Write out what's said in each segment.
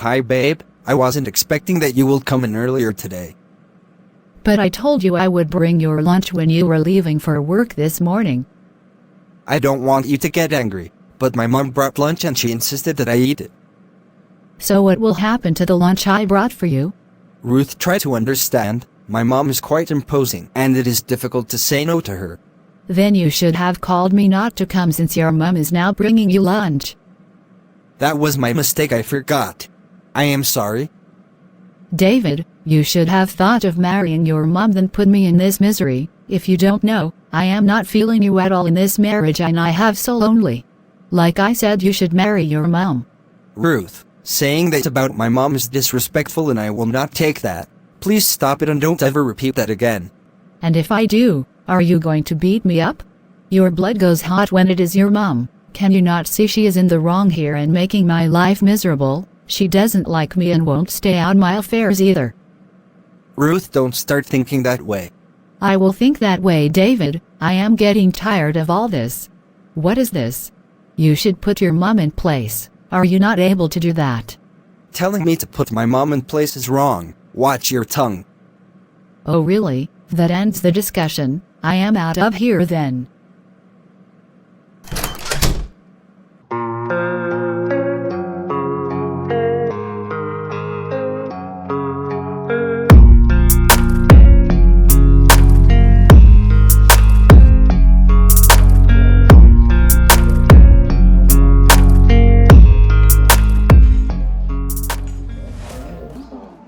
Hi babe, I wasn't expecting that you will come in earlier today. But I told you I would bring your lunch when you were leaving for work this morning. I don't want you to get angry, but my mom brought lunch and she insisted that I eat it. So what will happen to the lunch I brought for you? Ruth, try to understand. My mom is quite imposing, and it is difficult to say no to her. Then you should have called me not to come since your mom is now bringing you lunch. That was my mistake, I forgot. I am sorry. David, you should have thought of marrying your mom than put me in this misery. If you don't know, I am not feeling you at all in this marriage and I have so lonely. Like I said, you should marry your mom. Ruth, saying that about my mom is disrespectful and I will not take that. Please stop it and don't ever repeat that again. And if I do, are you going to beat me up? Your blood goes hot when it is your mom. Can you not see she is in the wrong here and making my life miserable? She doesn't like me and won't stay out my affairs either. Ruth, don't start thinking that way. I will think that way, David. I am getting tired of all this. What is this? You should put your mom in place. Are you not able to do that? Telling me to put my mom in place is wrong. Watch your tongue. Oh really? That ends the discussion. I am out of here then.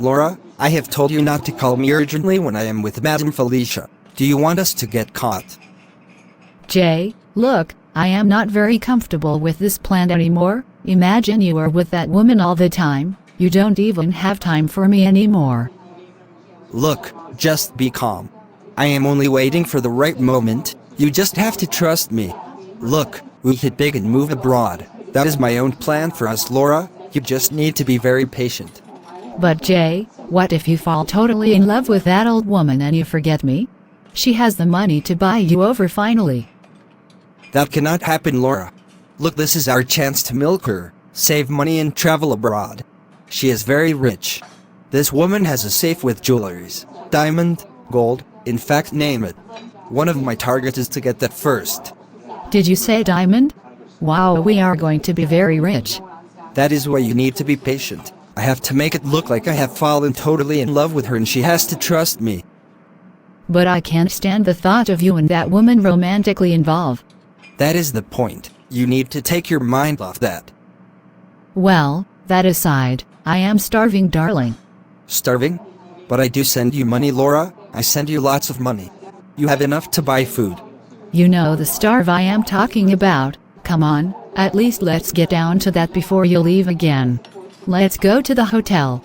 Laura, I have told you not to call me urgently when I am with Madame Felicia. Do you want us to get caught? Jay, look, I am not very comfortable with this plan anymore. Imagine you are with that woman all the time. You don't even have time for me anymore. Look, just be calm. I am only waiting for the right moment. You just have to trust me. Look, we hit big and move abroad. That is my own plan for us, Laura. You just need to be very patient. But Jay, what if you fall totally in love with that old woman and you forget me? She has the money to buy you over finally. That cannot happen, Laura. Look, this is our chance to milk her, save money and travel abroad. She is very rich. This woman has a safe with jewelries, diamond, gold, in fact name it. One of my targets is to get that first. Did you say diamond? Wow, we are going to be very rich. That is why you need to be patient. I have to make it look like I have fallen totally in love with her and she has to trust me. But I can't stand the thought of you and that woman romantically involved. That is the point. You need to take your mind off that. Well, that aside, I am starving, darling. Starving? But I do send you money, Laura. I send you lots of money. You have enough to buy food. You know the starve I am talking about. Come on, at least let's get down to that before you leave again. Let's go to the hotel.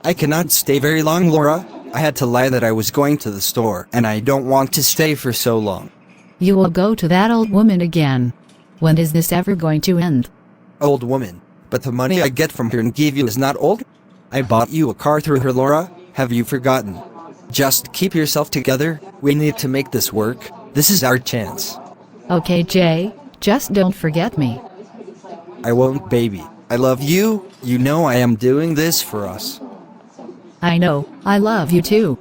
I cannot stay very long, Laura. I had to lie that I was going to the store, and I don't want to stay for so long. You will go to that old woman again. When is this ever going to end? Old woman, but the money I get from her and give you is not old? I bought you a car through her, Laura. Have you forgotten? Just keep yourself together. We need to make this work. This is our chance. Okay, Jay, just don't forget me. I won't, baby. I love you. You know I am doing this for us. I know, I love you too.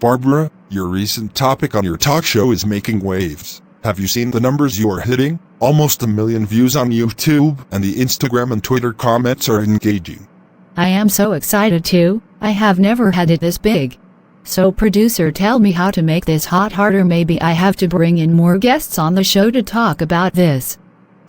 Barbara, your recent topic on your talk show is making waves. Have you seen the numbers you are hitting? Almost 1 million views on YouTube, and the Instagram and Twitter comments are engaging. I am so excited too. I have never had it this big. So producer, tell me how to make this hot harder. Maybe I have to bring in more guests on the show to talk about this.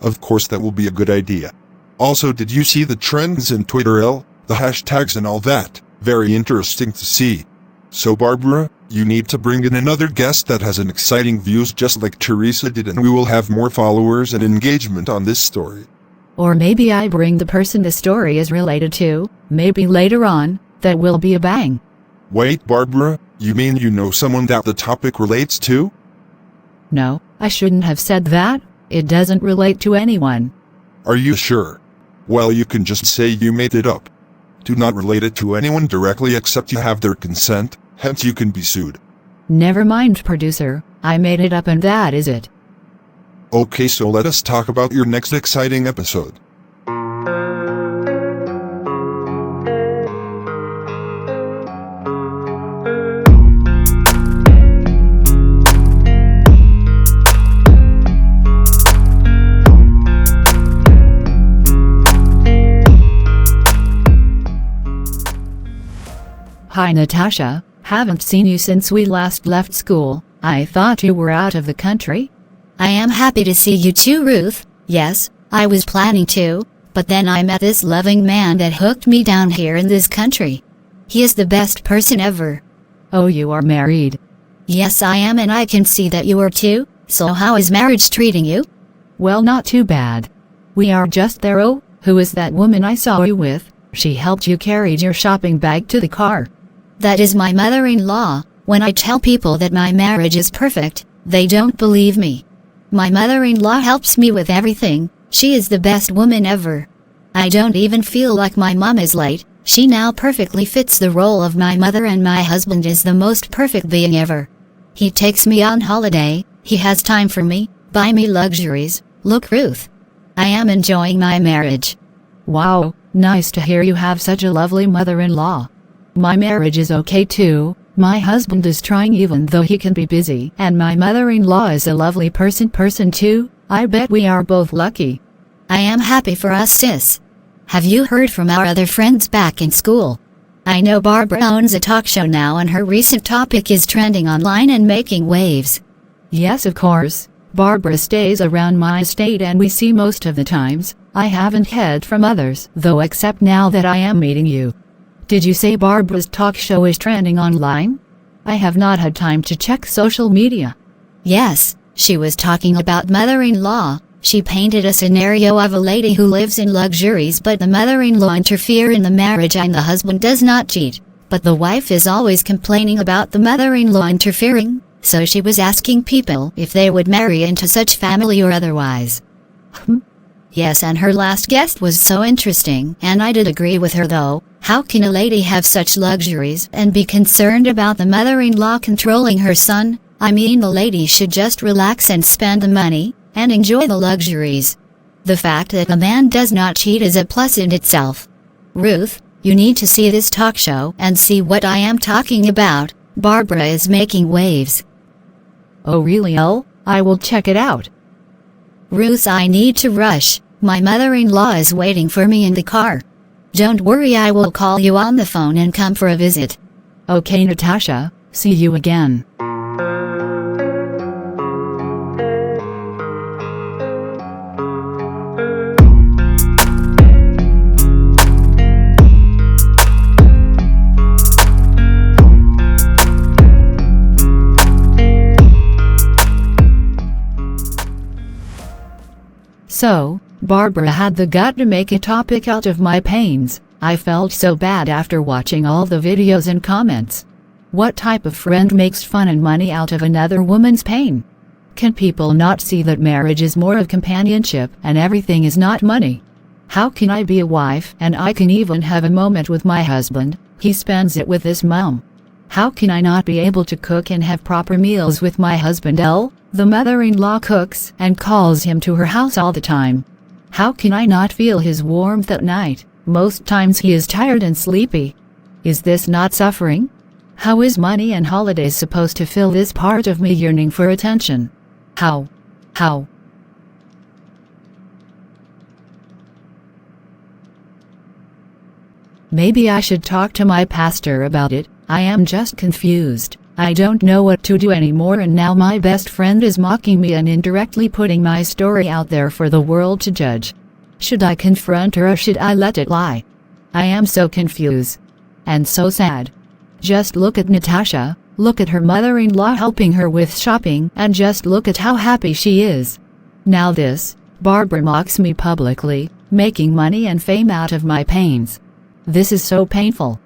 Of course, that will be a good idea. Also, did you see the trends in Twitter, the hashtags and all that? Very interesting to see. So Barbara, you need to bring in another guest that has an exciting views just like Teresa did, and we will have more followers and engagement on this story. Or maybe I bring the person the story is related to. Maybe later on, that will be a bang. Wait, Barbara, You mean you know someone that the topic relates to? No, I shouldn't have said that. It doesn't relate to anyone. Are you sure? Well, you can just say you made it up. Do not relate it to anyone directly except you have their consent, hence you can be sued. Never mind, producer. I made it up and that is it. Okay, so let us talk about your next exciting episode. Hi Natasha, haven't seen you since we last left school. I thought you were out of the country. I am happy to see you too, Ruth. Yes, I was planning to, but then I met this loving man that hooked me down here in this country. He is the best person ever. Oh, you are married? Yes, I am, and I can see that you are too. So how is marriage treating you? Well, not too bad. We are just there. Oh, who is that woman I saw you with? She helped you carry your shopping bag to the car. That is my mother-in-law. When I tell people that my marriage is perfect, they don't believe me. My mother-in-law helps me with everything. She is the best woman ever. I don't even feel like my mom is late. She now perfectly fits the role of my mother, and my husband is the most perfect being ever. He takes me on holiday. He has time for me, buy me luxuries. Look, Ruth. I am enjoying my marriage. Wow, nice to hear you have such a lovely mother-in-law. My marriage is okay too. My husband is trying even though he can be busy, and my mother-in-law is a lovely person too. I bet we are both lucky. I am happy for us, sis. Have you heard from our other friends back in school? I know Barbara owns a talk show now, and her recent topic is trending online and making waves. Yes, of course. Barbara stays around my state and we see most of the times. I haven't heard from others, though, except now that I am meeting you. Did you say Barbara's talk show is trending online? I have not had time to check social media. Yes, she was talking about mother-in-law. She painted a scenario of a lady who lives in luxuries, but the mother-in-law interferes in the marriage and the husband does not cheat. But the wife is always complaining about the mother-in-law interfering, so she was asking people if they would marry into such family or otherwise. Yes, and her last guest was so interesting, and I did agree with her though. How can a lady have such luxuries and be concerned about the mother-in-law controlling her son? I mean, the lady should just relax and spend the money, and enjoy the luxuries. The fact that the man does not cheat is a plus in itself. Ruth, you need to see this talk show and see what I am talking about. Barbara is making waves. Oh really? Oh, I will check it out. Ruth, I need to rush. My mother-in-law is waiting for me in the car. Don't worry, I will call you on the phone and come for a visit. Okay Natasha, see you again. So, Barbara had the gut to make a topic out of my pains. I felt so bad after watching all the videos and comments. What type of friend makes fun and money out of another woman's pain? Can people not see that marriage is more of companionship and everything is not money? How can I be a wife and I can even have a moment with my husband? He spends it with his mom. How can I not be able to cook and have proper meals with my husband? The mother-in-law cooks and calls him to her house all the time. How can I not feel his warmth at night? Most times he is tired and sleepy. Is this not suffering? How is money and holidays supposed to fill this part of me yearning for attention? How? Maybe I should talk to my pastor about it. I am just confused. I don't know what to do anymore, and now my best friend is mocking me and indirectly putting my story out there for the world to judge. Should I confront her or should I let it lie? I am so confused. And so sad. Just look at Natasha, look at her mother-in-law helping her with shopping, and just look at how happy she is. Now this, Barbara mocks me publicly, making money and fame out of my pains. This is so painful.